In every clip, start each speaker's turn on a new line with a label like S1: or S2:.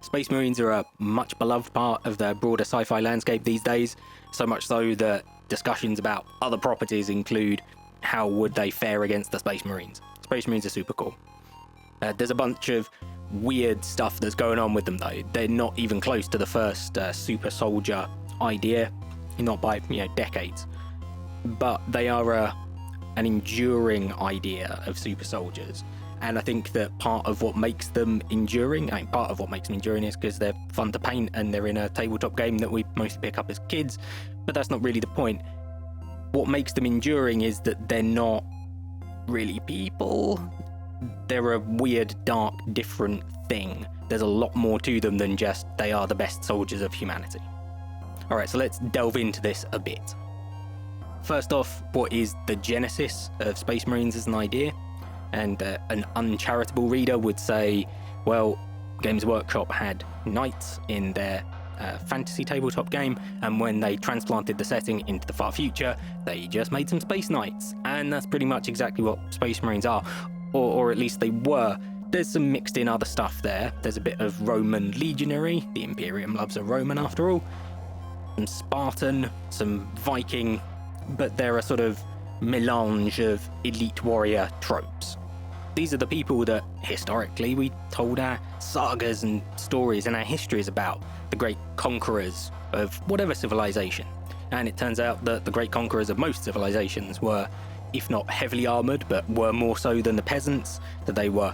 S1: Space Marines are a much beloved part of the broader sci-fi landscape these days, so much so that discussions about other properties include how would they fare against the Space Marines. Space Marines are super cool. There's a bunch of weird stuff that's going on with them though. They're not even close to the first super soldier idea, not by decades, but they are an enduring idea of super soldiers. And I think that part of what makes them enduring is because they're fun to paint and they're in a tabletop game that we mostly pick up as kids, but that's not really the point. What makes them enduring is that they're not really people. They're a weird, dark, different thing. There's a lot more to them than just they are the best soldiers of humanity. Alright, so let's delve into this a bit. First off, what is the genesis of Space Marines as an idea? And an uncharitable reader would say, well, Games Workshop had knights in their fantasy tabletop game, and when they transplanted the setting into the far future, they just made some space knights. And that's pretty much exactly what Space Marines are, or at least they were. There's some mixed in other stuff there. There's a bit of Roman legionary, the Imperium loves a Roman after all, some Spartan, some Viking, but they're a sort of melange of elite warrior tropes. These are the people that historically we told our sagas and stories and our histories about, the great conquerors of whatever civilization. And it turns out that the great conquerors of most civilizations were, if not heavily armored, but were more so than the peasants, that they were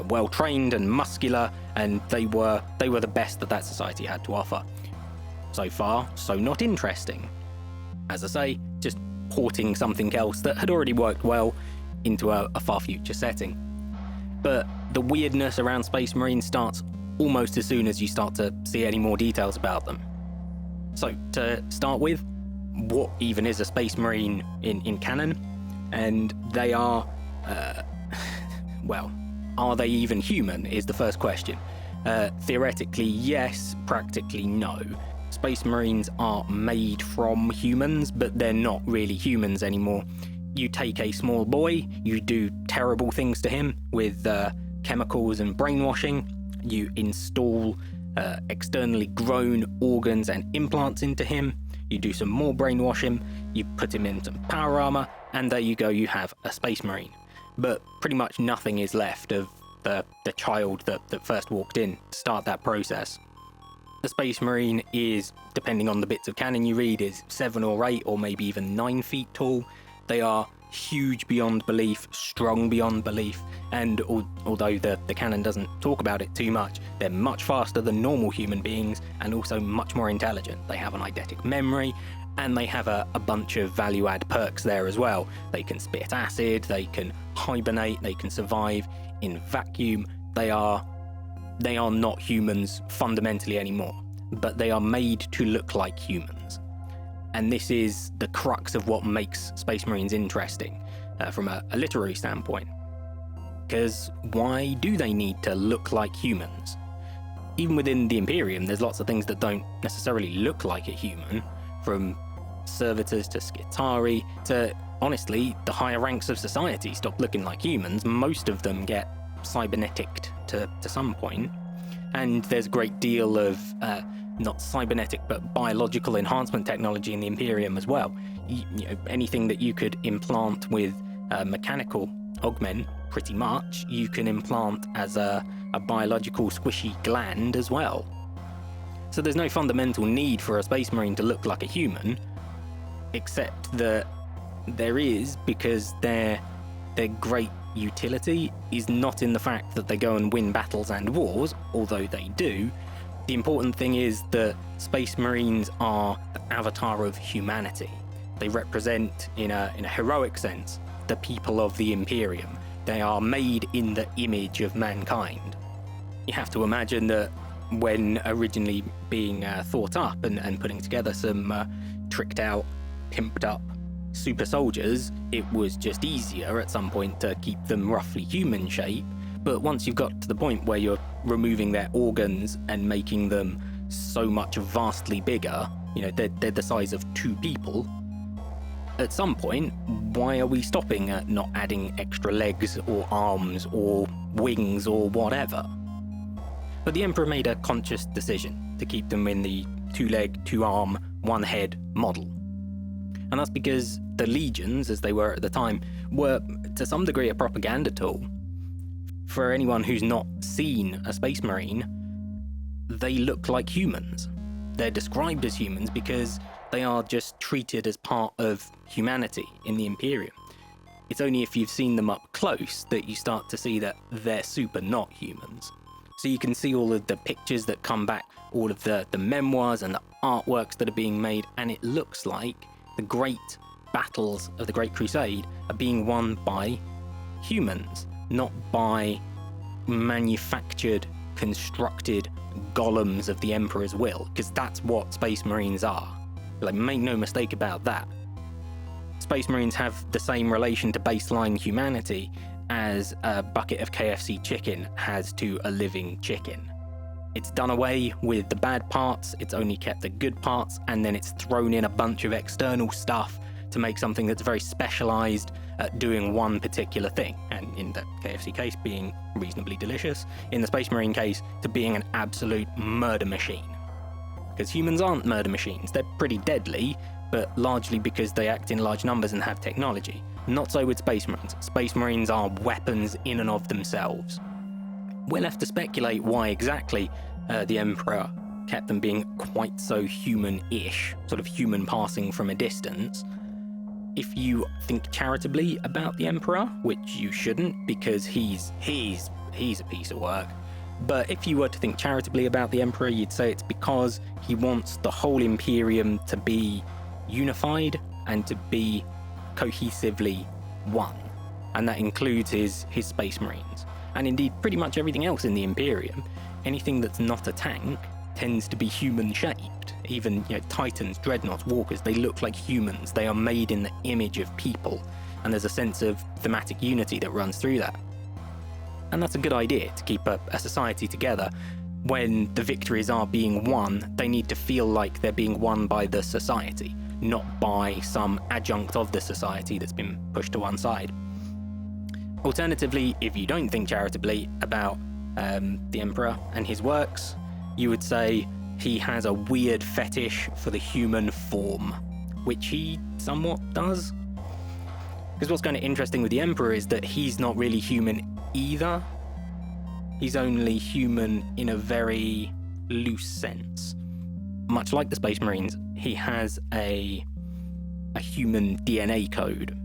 S1: well trained and muscular, and they were the best that society had to offer. So far, so not interesting. As I say, just porting something else that had already worked well into a far future setting. But the weirdness around Space Marines starts almost as soon as you start to see any more details about them. So to start with, what even is a Space Marine in canon? And they are, are they even human is the first question. Theoretically, yes. Practically, no. Space Marines are made from humans, but they're not really humans anymore. You take a small boy, you do terrible things to him with chemicals and brainwashing, you install externally grown organs and implants into him, you do some more brainwashing, you put him in some power armor, and there you go, you have a Space Marine. But pretty much nothing is left of the child that first walked in to start that process. The Space Marine is, depending on the bits of canon you read, is 7 or 8 or maybe even 9 feet tall. They are huge beyond belief, strong beyond belief, and although the canon doesn't talk about it too much, they're much faster than normal human beings and also much more intelligent. They have an eidetic memory, and they have a bunch of value-add perks there as well. They can spit acid, they can hibernate, they can survive in vacuum. They are not humans fundamentally anymore, but they are made to look like humans. And this is the crux of what makes Space Marines interesting from a literary standpoint. Because why do they need to look like humans? Even within the Imperium, there's lots of things that don't necessarily look like a human, from servitors to Skitari to, honestly, the higher ranks of society stop looking like humans. Most of them get cybernetic to some point, and there's a great deal of not cybernetic but biological enhancement technology in the Imperium as well. Anything that you could implant with mechanical augment, pretty much you can implant as a biological squishy gland as well. So there's no fundamental need for a Space Marine to look like a human, except that there is, because their great utility is not in the fact that they go and win battles and wars, although they do. The important thing is that Space Marines are the avatar of humanity. They represent, in a heroic sense, the people of the Imperium. They are made in the image of mankind. You have to imagine that when originally being thought up and putting together some tricked out, pimped up super soldiers, it was just easier at some point to keep them roughly human shape. But once you've got to the point where you're removing their organs and making them so much vastly bigger, they're the size of 2 people, at some point, why are we stopping at not adding extra legs or arms or wings or whatever? But the Emperor made a conscious decision to keep them in the 2-leg, 2-arm, 1-head model. And that's because the legions, as they were at the time, were to some degree a propaganda tool. For anyone who's not seen a Space Marine, they look like humans. They're described as humans because they are just treated as part of humanity in the Imperium. It's only if you've seen them up close that you start to see that they're super not humans. So you can see all of the pictures that come back, all of the memoirs and the artworks that are being made, and it looks like the great battles of the Great Crusade are being won by humans, not by manufactured, constructed golems of the Emperor's will, because that's what Space Marines are. Like, make no mistake about that. Space Marines have the same relation to baseline humanity as a bucket of KFC chicken has to a living chicken. It's done away with the bad parts, it's only kept the good parts, and then it's thrown in a bunch of external stuff to make something that's very specialized at doing one particular thing. And in the KFC case, being reasonably delicious. In the Space Marine case, to being an absolute murder machine. Because humans aren't murder machines, they're pretty deadly, but largely because they act in large numbers and have technology. Not so with Space Marines. Space Marines are weapons in and of themselves. We're left to speculate why exactly the Emperor kept them being quite so human-ish, sort of human passing from a distance. If you think charitably about the Emperor, which you shouldn't because he's a piece of work, but if you were to think charitably about the Emperor, you'd say it's because he wants the whole Imperium to be unified and to be cohesively one. And that includes his Space Marines. And indeed, pretty much everything else in the Imperium. Anything that's not a tank tends to be human-shaped. Even, Titans, Dreadnoughts, Walkers, they look like humans. They are made in the image of people. And there's a sense of thematic unity that runs through that. And that's a good idea, to keep a society together. When the victories are being won, they need to feel like they're being won by the society, not by some adjunct of the society that's been pushed to one side. Alternatively, if you don't think charitably about the Emperor and his works, you would say he has a weird fetish for the human form, which he somewhat does. Because what's kind of interesting with the Emperor is that he's not really human either. He's only human in a very loose sense. Much like the Space Marines, he has a human DNA code,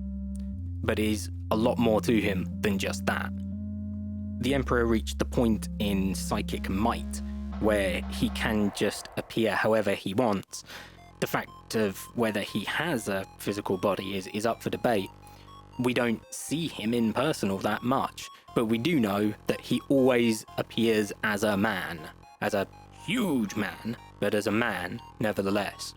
S1: but is a lot more to him than just that. The Emperor reached the point in psychic might where he can just appear however he wants. The fact of whether he has a physical body is up for debate. We don't see him in person all that much, but we do know that he always appears as a man, as a huge man, but as a man nevertheless.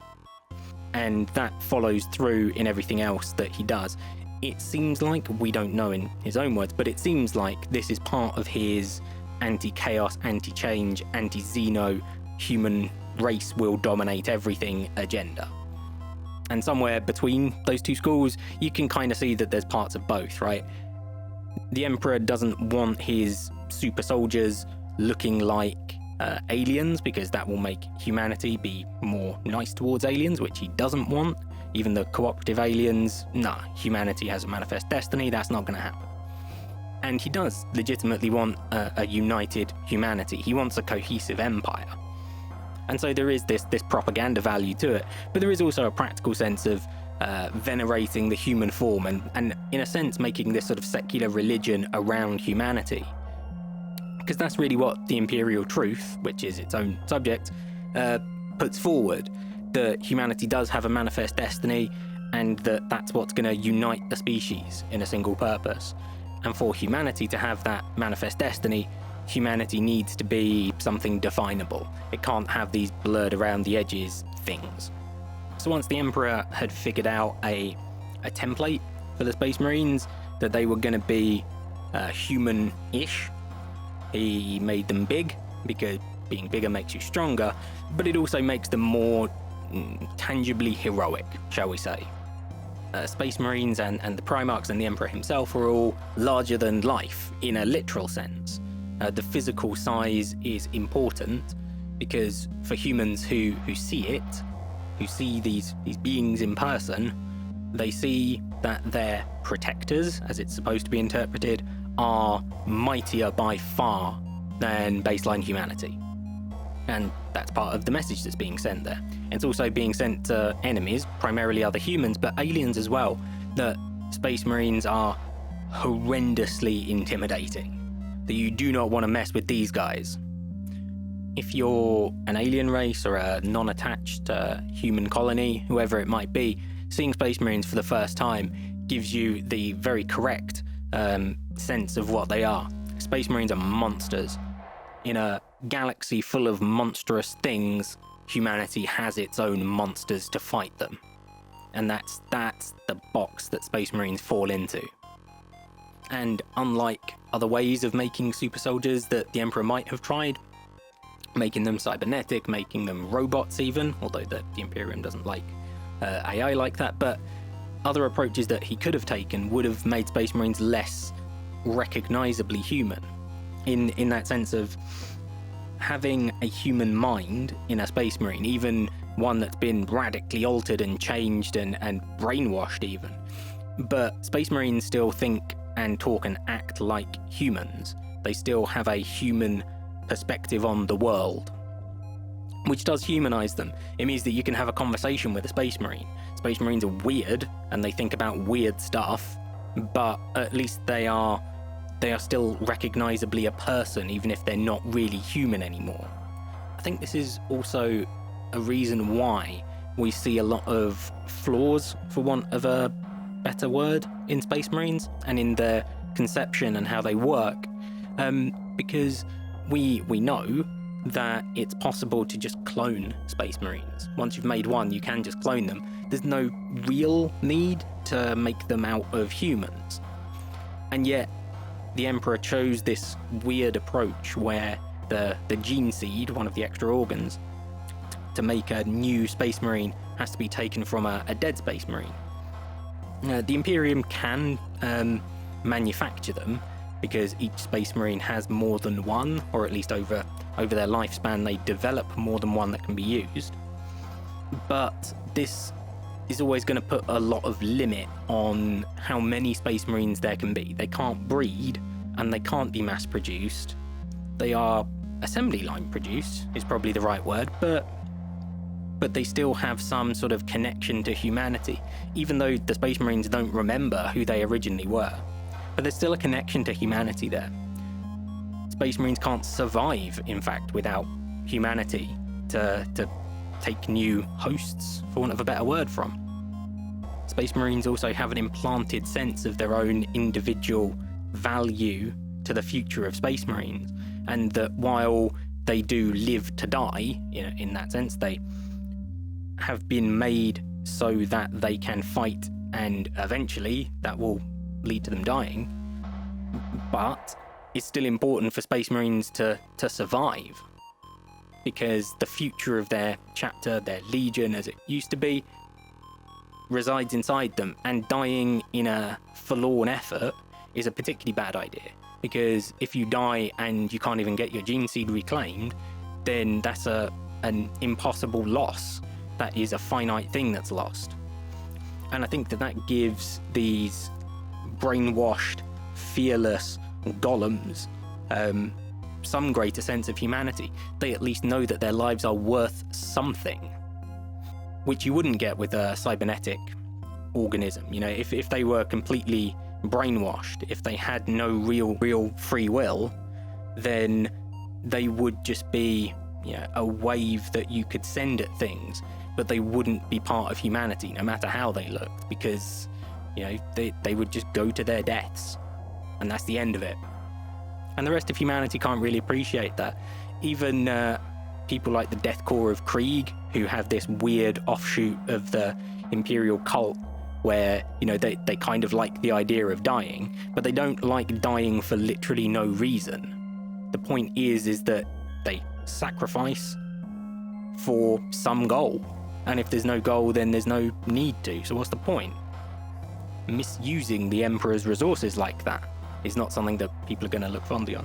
S1: And that follows through in everything else that he does. It seems like, we don't know in his own words, but it seems like this is part of his anti-chaos, anti-change, anti-xeno, human race will dominate everything agenda. And somewhere between those two schools, you can kind of see that there's parts of both, right? The Emperor doesn't want his super soldiers looking like aliens, because that will make humanity be more nice towards aliens, which he doesn't want. Even the cooperative aliens, nah, humanity has a manifest destiny, that's not going to happen. And he does legitimately want a united humanity. He wants a cohesive empire. And so there is this propaganda value to it, but there is also a practical sense of venerating the human form and in a sense making this sort of secular religion around humanity. Because that's really what the imperial truth, which is its own subject, puts forward. That humanity does have a manifest destiny, and that's what's going to unite the species in a single purpose. And for humanity to have that manifest destiny, humanity needs to be something definable. It can't have these blurred around the edges things. So once the Emperor had figured out a template for the Space Marines, that they were going to be human-ish, he made them big, because being bigger makes you stronger, but it also makes them more tangibly heroic, shall we say. Space Marines and the Primarchs and the Emperor himself are all larger than life in a literal sense. The physical size is important because for humans who see it, who see these beings in person, they see that their protectors, as it's supposed to be interpreted, are mightier by far than baseline humanity. And that's part of the message that's being sent there. It's also being sent to enemies, primarily other humans, but aliens as well, that Space Marines are horrendously intimidating, that you do not want to mess with these guys. If you're an alien race or a non-attached human colony, whoever it might be, seeing Space Marines for the first time gives you the very correct sense of what they are. Space Marines are monsters. In a galaxy full of monstrous things, humanity has its own monsters to fight them. And that's the box that Space Marines fall into. And unlike other ways of making super soldiers that the Emperor might have tried, making them cybernetic, making them robots even, although the Imperium doesn't like AI like that, but other approaches that he could have taken would have made Space Marines less recognizably human, in that sense of having a human mind in a Space Marine, even one that's been radically altered and changed and brainwashed even. But Space Marines still think and talk and act like humans. They still have a human perspective on the world, which does humanize them. It means that you can have a conversation with a Space Marine. Space Marines are weird and they think about weird stuff, but at least they are still recognizably a person, even if they're not really human anymore. I think this is also a reason why we see a lot of flaws, for want of a better word, in Space Marines and in their conception and how they work, because we know that it's possible to just clone Space Marines. Once you've made one, you can just clone them. There's no real need to make them out of humans. And yet, the Emperor chose this weird approach where the gene seed, one of the extra organs, to make a new Space Marine has to be taken from a dead Space Marine. The Imperium can manufacture them, because each Space Marine has more than one, or at least over their lifespan they develop more than one that can be used. But this is always going to put a lot of limit on how many Space Marines there can be. They can't breed, and they can't be mass produced. They are assembly line produced, is probably the right word, but they still have some sort of connection to humanity, even though the Space Marines don't remember who they originally were. But there's still a connection to humanity there. Space Marines can't survive, in fact, without humanity to take new hosts, for want of a better word, from. Space Marines also have an implanted sense of their own individual value to the future of Space Marines, and that while they do live to die, in that sense, they have been made so that they can fight, and eventually that will lead to them dying. But it's still important for Space Marines to survive, because the future of their chapter, their legion as it used to be, resides inside them, and dying in a forlorn effort is a particularly bad idea, because if you die and you can't even get your gene seed reclaimed, then that's an impossible loss. That is a finite thing that's lost. And I think that gives these brainwashed, fearless golems some greater sense of humanity. They at least know that their lives are worth something, which you wouldn't get with a cybernetic organism. If they were completely brainwashed, if they had no real free will, then they would just be a wave that you could send at things, but they wouldn't be part of humanity no matter how they looked, because they would just go to their deaths, and that's the end of it. And the rest of humanity can't really appreciate that. Even people like the Death Corps of Krieg, who have this weird offshoot of the Imperial cult, where they kind of like the idea of dying, but they don't like dying for literally no reason. The point is that they sacrifice for some goal, and if there's no goal, then there's no need to. So what's the point? Misusing the Emperor's resources like that is not something that people are going to look fondly on.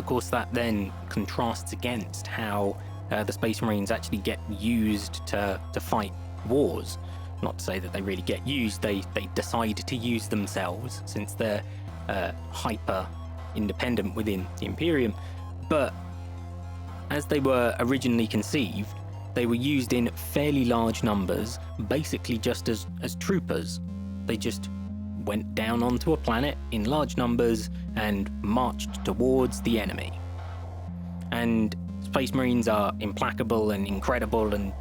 S1: of course, that then contrasts against how the Space Marines actually get used to fight wars. Not to say that they really get used, they decide to use themselves since they're hyper independent within the Imperium. But as they were originally conceived, they were used in fairly large numbers, basically just as troopers. They just went down onto a planet in large numbers and marched towards the enemy. And Space Marines are implacable and incredible, and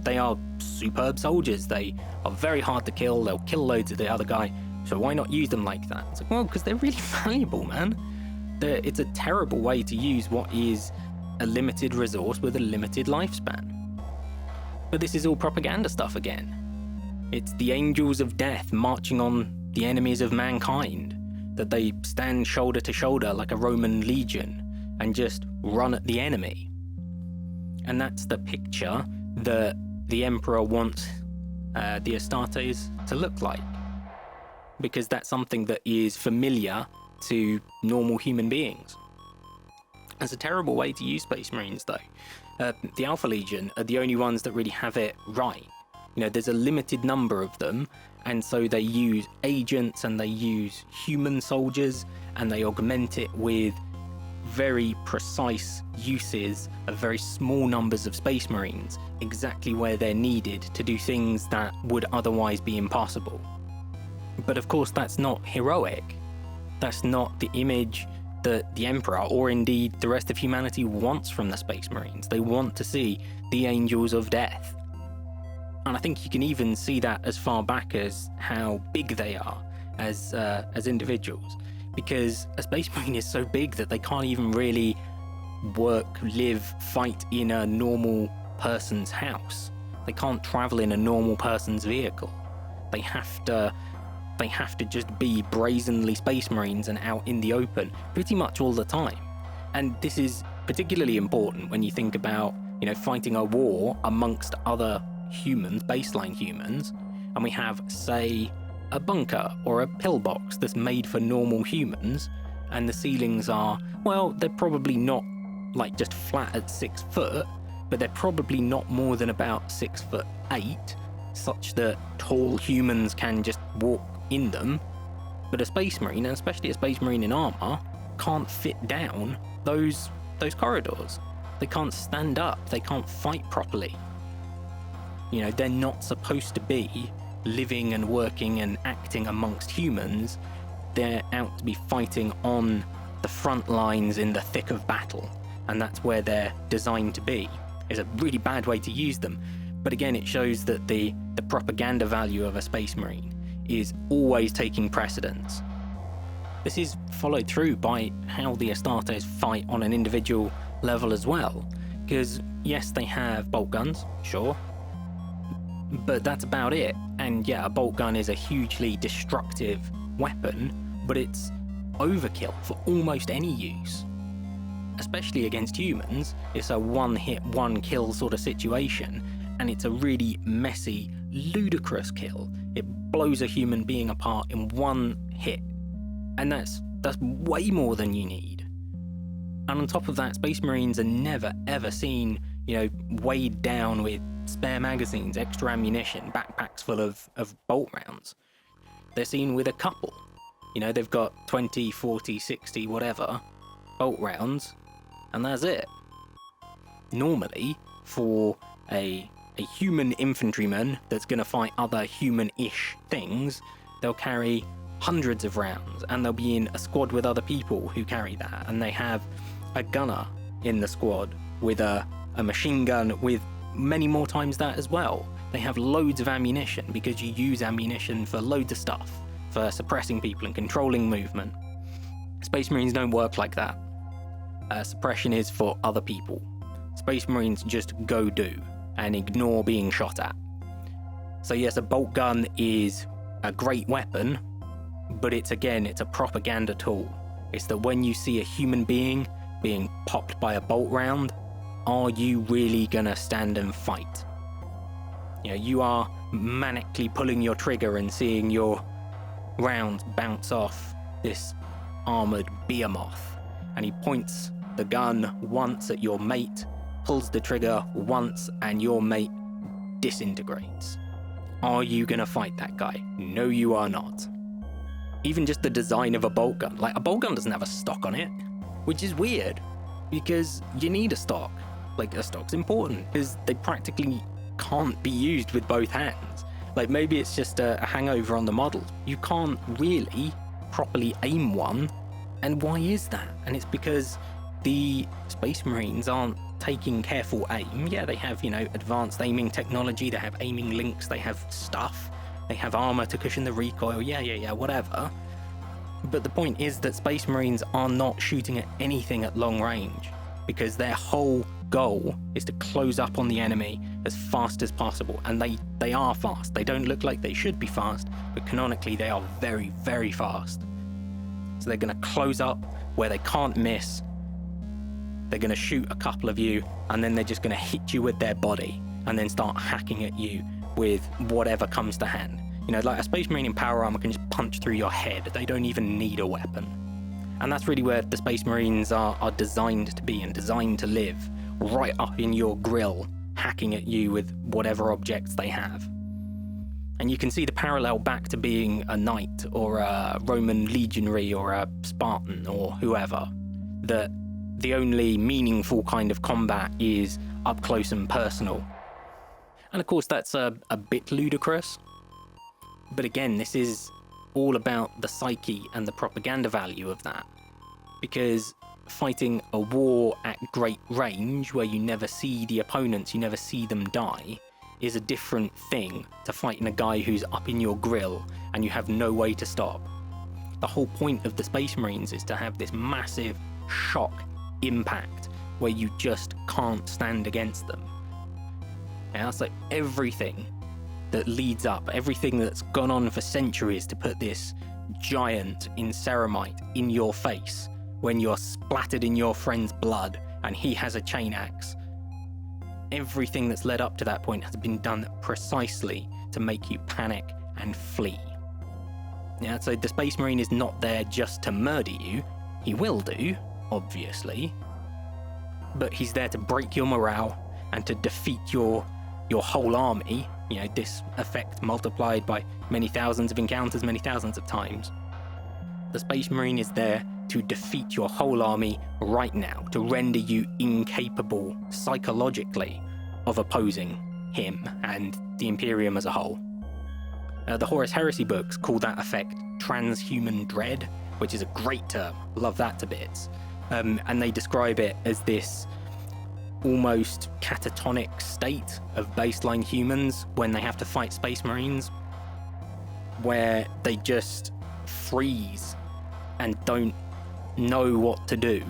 S1: they are superb soldiers. They are very hard to kill. They'll kill loads of the other guy. So why not use them like that? It's like, well, because they're really valuable, man. It's a terrible way to use what is a limited resource with a limited lifespan. But this is all propaganda stuff again. It's the angels of death marching on the enemies of mankind, that they stand shoulder to shoulder like a Roman legion and just run at the enemy. And that's the picture that the Emperor wants the Astartes to look like, because that's something that is familiar to normal human beings. It's a terrible way to use Space Marines, though. The Alpha Legion are the only ones that really have it right. There's a limited number of them, and so they use agents and they use human soldiers, and they augment it with very precise uses of very small numbers of Space Marines, exactly where they're needed to do things that would otherwise be impossible. But of course, that's not heroic. That's not the image that the Emperor, or indeed the rest of humanity, wants from the Space Marines. They want to see the angels of death. And I think you can even see that as far back as how big they are as individuals. Because a Space Marine is so big that they can't even really work, live, fight in a normal person's house. They can't travel in a normal person's vehicle. They have to just be brazenly Space Marines and out in the open pretty much all the time. And this is particularly important when you think about, fighting a war amongst other humans, baseline humans, and we have, say, a bunker or a pillbox that's made for normal humans, and the ceilings are, well, they're probably not like just flat at 6 foot, but they're probably not more than about 6'8", such that tall humans can just walk in them. But a Space Marine, and especially a Space Marine in armor, can't fit down those corridors. They can't stand up, they can't fight properly. They're not supposed to be living and working and acting amongst humans. They're out to be fighting on the front lines in the thick of battle, and that's where they're designed to be. It's a really bad way to use them, but again, it shows that the propaganda value of a Space Marine is always taking precedence. This is followed through by how the Astartes fight on an individual level as well, because yes, they have bolt guns, sure, but that's about it. And yeah, a bolt gun is a hugely destructive weapon, but it's overkill for almost any use. Especially against humans, it's a one-hit, one-kill sort of situation, and it's a really messy, ludicrous kill. It blows a human being apart in one hit, and that's way more than you need. And on top of that, Space Marines are never ever seen, weighed down with spare magazines, extra ammunition, backpacks full of bolt rounds. They're seen with a couple. They've got 20, 40, 60, whatever, bolt rounds, and that's it. Normally, for a human infantryman that's going to fight other human-ish things, they'll carry hundreds of rounds, and they'll be in a squad with other people who carry that, and they have a gunner in the squad with a machine gun with many more times that as well. They have loads of ammunition, because you use ammunition for loads of stuff, for suppressing people and controlling movement. Space Marines don't work like that. Suppression is for other people. Space Marines just go do and ignore being shot at. So yes, a bolt gun is a great weapon, but it's a propaganda tool. It's that when you see a human being being popped by a bolt round, are you really gonna stand and fight? You are manically pulling your trigger and seeing your rounds bounce off this armored behemoth, and he points the gun once at your mate, pulls the trigger once, and your mate disintegrates. Are you gonna fight that guy? No, you are not. Even just the design of a bolt gun. Like, a bolt gun doesn't have a stock on it, which is weird, because you need a stock. Like, a stock's important, because they practically can't be used with both hands. Like, maybe it's just a hangover on the model. You can't really properly aim one, and why is that? And it's because the Space Marines aren't taking careful aim. Yeah, they have, advanced aiming technology, they have aiming links, they have stuff, they have armor to cushion the recoil, yeah, whatever. But the point is that Space Marines are not shooting at anything at long range, because their whole goal is to close up on the enemy as fast as possible. And they are fast. They don't look like they should be fast, but canonically they are very, very fast. So they're going to close up where they can't miss. They're going to shoot a couple of you, and then they're just going to hit you with their body and then start hacking at you with whatever comes to hand. Like a Space Marine in power armor can just punch through your head. They don't even need a weapon. And that's really where the Space Marines are designed to be and designed to live, right up in your grill, hacking at you with whatever objects they have. And you can see the parallel back to being a knight or a Roman legionary or a Spartan or whoever, that the only meaningful kind of combat is up close and personal. And of course that's a bit ludicrous, but again, this is all about the psyche and the propaganda value of that, because fighting a war at great range where you never see the opponents, you never see them die, is a different thing to fighting a guy who's up in your grill and you have no way to stop. The whole point of the Space Marines is to have this massive shock impact where you just can't stand against them. And that's like everything that leads up, everything that's gone on for centuries to put this giant in ceramite in your face when you're splattered in your friend's blood and he has a chain axe. Everything that's led up to that point has been done precisely to make you panic and flee. Yeah, so the Space Marine is not there just to murder you. He will do, obviously, but he's there to break your morale and to defeat your whole army. This effect multiplied by many thousands of encounters, many thousands of times. The Space Marine is there to defeat your whole army right now, to render you incapable psychologically of opposing him and the Imperium as a whole. The Horus Heresy books call that effect transhuman dread, which is a great term. Love that to bits. And they describe it as this almost catatonic state of baseline humans when they have to fight Space Marines, where they just freeze and don't know what to do.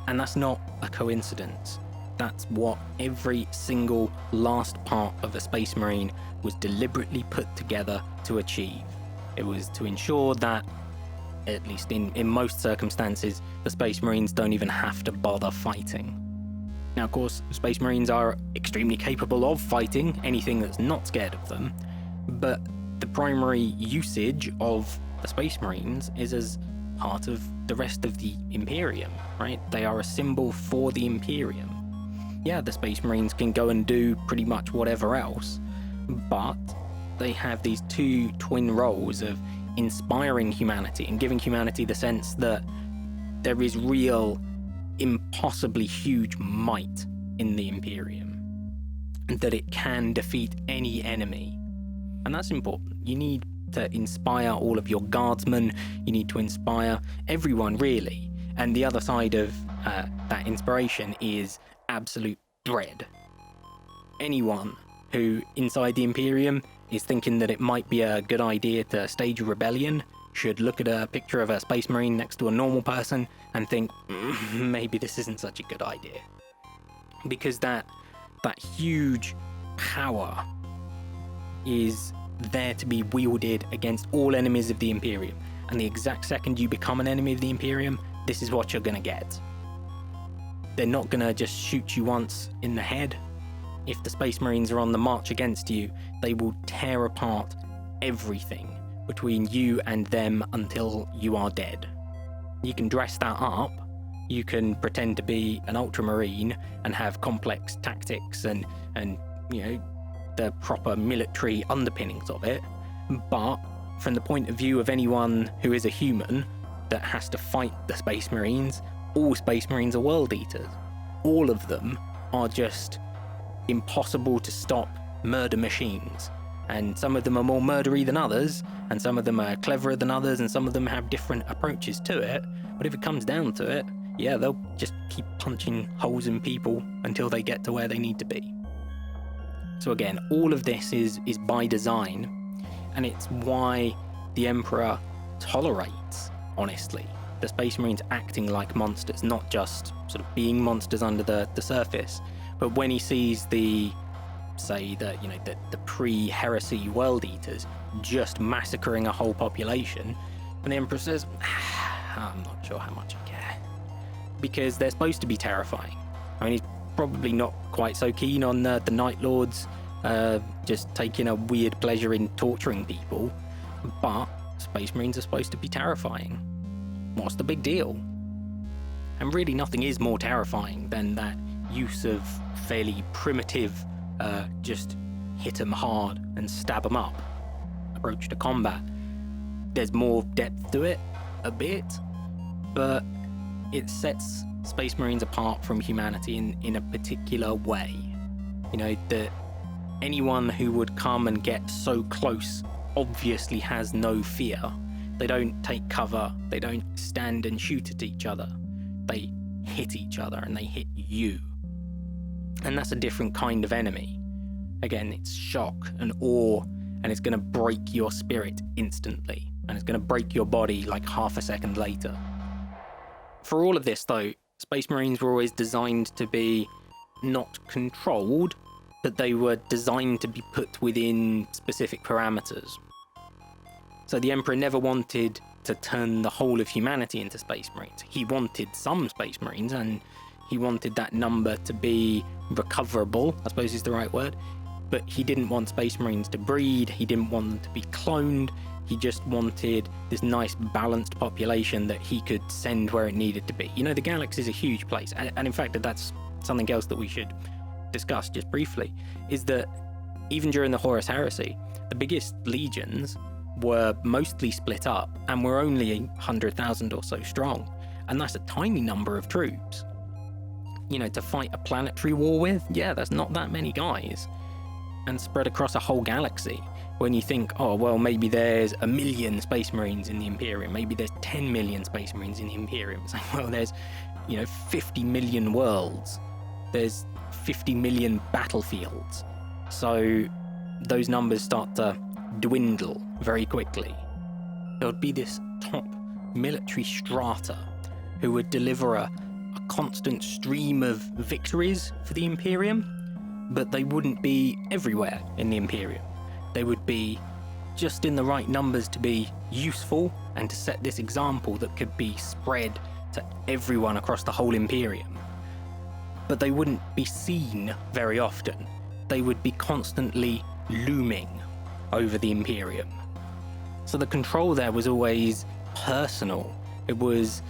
S1: And that's not a coincidence. That's what every single last part of a Space Marine was deliberately put together to achieve. It was to ensure that, at least in most circumstances, the Space Marines don't even have to bother fighting. Now, of course, Space Marines are extremely capable of fighting anything that's not scared of them, but the primary usage of the Space Marines is as part of the rest of the Imperium, right? They are a symbol for the Imperium. Yeah, the Space Marines can go and do pretty much whatever else, but they have these two twin roles of inspiring humanity and giving humanity the sense that there is real, impossibly huge might in the Imperium, and that it can defeat any enemy. And that's important. You need to inspire all of your guardsmen, you need to inspire everyone, really. And the other side of that inspiration is absolute dread. Anyone who, inside the Imperium, is thinking that it might be a good idea to stage a rebellion should look at a picture of a Space Marine next to a normal person and think, maybe this isn't such a good idea. Because that huge power is there to be wielded against all enemies of the Imperium. And the exact second you become an enemy of the Imperium, this is what you're gonna get. They're not gonna just shoot you once in the head. If the Space Marines are on the march against you, they will tear apart everything between you and them until you are dead. you can dress that up. You can pretend to be an ultramarine and have complex tactics and the proper military underpinnings of it. But from the point of view of anyone who is a human that has to fight the Space Marines, all Space Marines are world eaters. All of them are just impossible to stop murder machines. And some of them are more murdery than others, and some of them are cleverer than others, and some of them have different approaches to it. But if it comes down to it, yeah, they'll just keep punching holes in people until they get to where they need to be. So again, all of this is by design, and it's why the Emperor tolerates, honestly, the Space Marines acting like monsters, not just sort of being monsters under the surface, but when he sees the pre-heresy world eaters just massacring a whole population, and the Emperor says, I'm not sure how much I care. Because they're supposed to be terrifying. I mean, he's probably not quite so keen on the Night Lords just taking a weird pleasure in torturing people, but Space Marines are supposed to be terrifying. What's the big deal? And really nothing is more terrifying than that use of fairly primitive, just hit 'em hard and stab 'em up approach to combat. There's more depth to it, a bit, but it sets Space Marines apart from humanity in a particular way. That anyone who would come and get so close obviously has no fear. They don't take cover, they don't stand and shoot at each other. They hit each other and they hit you. And that's a different kind of enemy. Again, it's shock and awe, and it's going to break your spirit instantly, and it's going to break your body like half a second later. For all of this, though, Space Marines were always designed to be not controlled, but they were designed to be put within specific parameters. So the Emperor never wanted to turn the whole of humanity into Space Marines. He wanted some Space Marines, and he wanted that number to be recoverable, I suppose is the right word. But he didn't want Space Marines to breed, he didn't want them to be cloned, he just wanted this nice balanced population that he could send where it needed to be. The galaxy is a huge place, and in fact that's something else that we should discuss just briefly, is that even during the Horus Heresy, the biggest legions were mostly split up and were only 100,000 or so strong, and that's a tiny number of troops. To fight a planetary war with, yeah, that's not that many guys. And spread across a whole galaxy, when you think, oh, well, maybe there's 1 million Space Marines in the Imperium, maybe there's 10 million Space Marines in the Imperium. It's like, well, there's, 50 million worlds, there's 50 million battlefields. So those numbers start to dwindle very quickly. There would be this top military strata who would deliver a constant stream of victories for the Imperium, but they wouldn't be everywhere in the Imperium. They would be just in the right numbers to be useful and to set this example that could be spread to everyone across the whole Imperium. But they wouldn't be seen very often. They would be constantly looming over the Imperium. So the control there was always personal. It was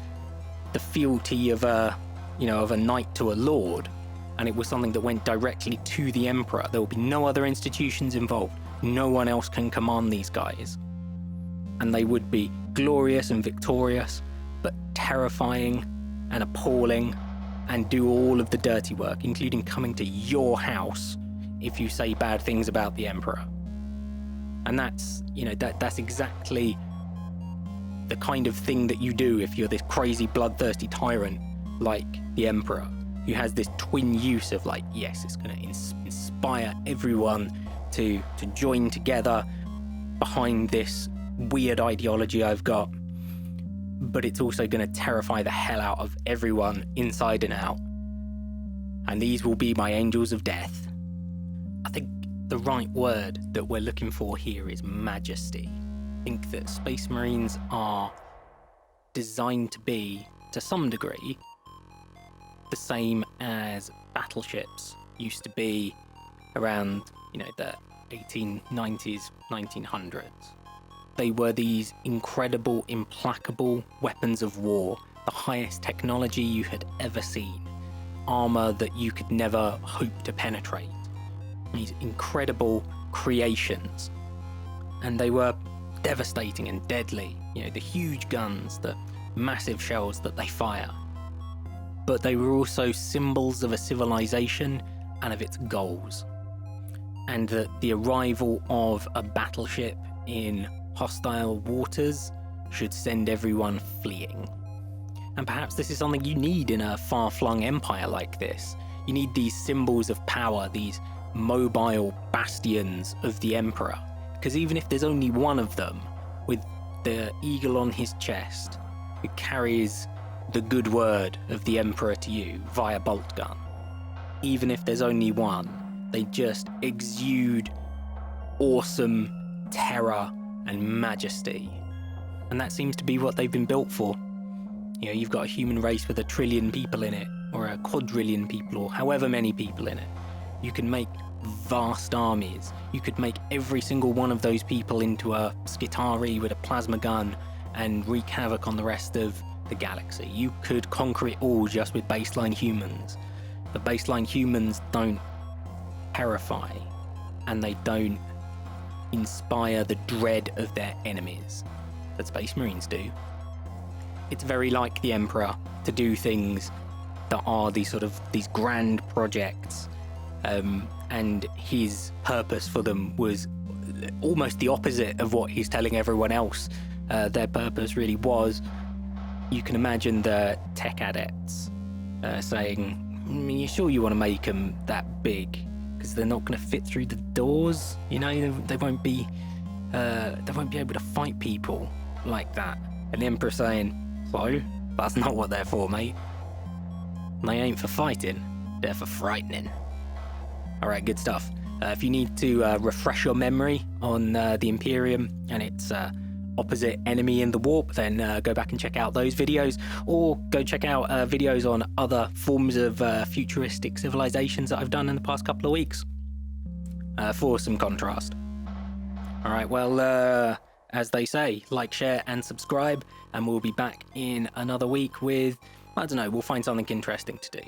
S1: the fealty of a knight to a lord, and it was something that went directly to the Emperor. There will be no other institutions involved. No one else can command these guys. And they would be glorious and victorious, but terrifying and appalling, and do all of the dirty work, including coming to your house if you say bad things about the Emperor. And that's exactly the kind of thing that you do if you're this crazy bloodthirsty tyrant like the Emperor, who has this twin use of yes, it's going to inspire everyone to join together behind this weird ideology I've got, but it's also going to terrify the hell out of everyone inside and out. And these will be my angels of death. I think the right word that we're looking for here is majesty. I think that Space Marines are designed to be, to some degree, the same as battleships used to be around, the 1890s, 1900s. they were these incredible, implacable weapons of war, the highest technology you had ever seen, armor that you could never hope to penetrate. These incredible creations. And they were devastating and deadly. You know, the huge guns, the massive shells that they fire. But they were also symbols of a civilization and of its goals. And that the arrival of a battleship in hostile waters should send everyone fleeing. And perhaps this is something you need in a far-flung empire like this. You need these symbols of power, these mobile bastions of the Emperor. Because even if there's only one of them, with the eagle on his chest, who carries the good word of the Emperor to you via bolt gun, even if there's only one, they just exude awesome terror and majesty. And that seems to be what they've been built for. You know, you've got a human race with 1 trillion people in it, or a quadrillion people, or however many people in it. You can make vast armies. You could make every single one of those people into a Skitari with a plasma gun and wreak havoc on the rest of the galaxy. You could conquer it all just with baseline humans. But baseline humans don't terrify, and they don't inspire the dread of their enemies that Space Marines do. It's very like the Emperor to do things that are these grand projects, and his purpose for them was almost the opposite of what he's telling everyone else their purpose really was. You can imagine the tech adepts saying, "You sure you want to make them that big? Because they're not going to fit through the doors. You know, they won't be able to fight people like that." And the Emperor saying, "So, that's not what they're for, mate. They ain't for fighting, they're for frightening." Alright, good stuff. If you need to refresh your memory on the Imperium and its opposite enemy in the warp, then go back and check out those videos, or go check out videos on other forms of futuristic civilizations that I've done in the past couple of weeks for some contrast. Alright, well, as they say, like, share and subscribe, and we'll be back in another week with, I don't know, we'll find something interesting to do.